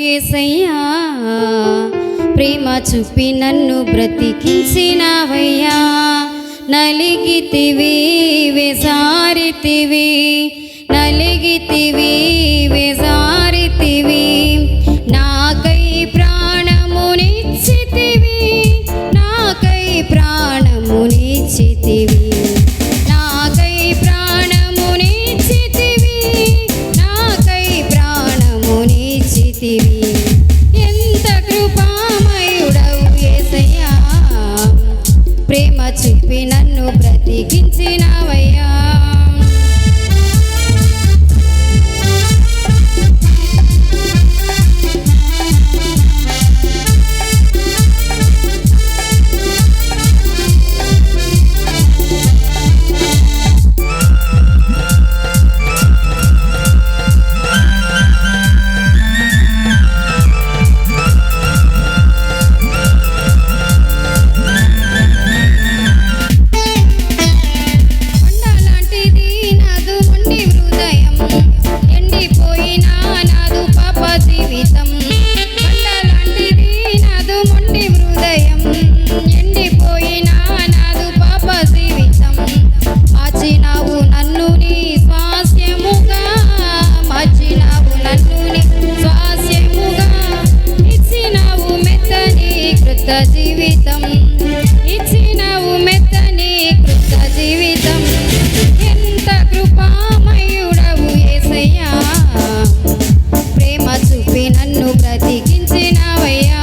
యేసయ్యా ప్రేమ చూపి నన్ను బ్రతికించినావయ్యా. నలిగితివి వేసారితివి, నలిగితివి వేసారితివి, నాకై ప్రాణమునిచ్చితివి, నాకై ప్రాణమునిచ్చితివి, నాకై ప్రాణమునిచ్చితివి, నాకై ప్రాణమునిచ్చితివి. ఎంత కృపామయుడవు యేసయ్యా, ప్రేమ చూపి నన్ను బ్రతికించినావయ్యా. జీవితం ఇచ్చినవు మెత్తని కృత జీవితం. ఎంత కృపామయుడవు యేసయ్యా, ప్రేమ చూపి నన్ను బ్రతికించినావయ్యా.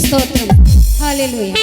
స్తోత్రం. హల్లెలూయా.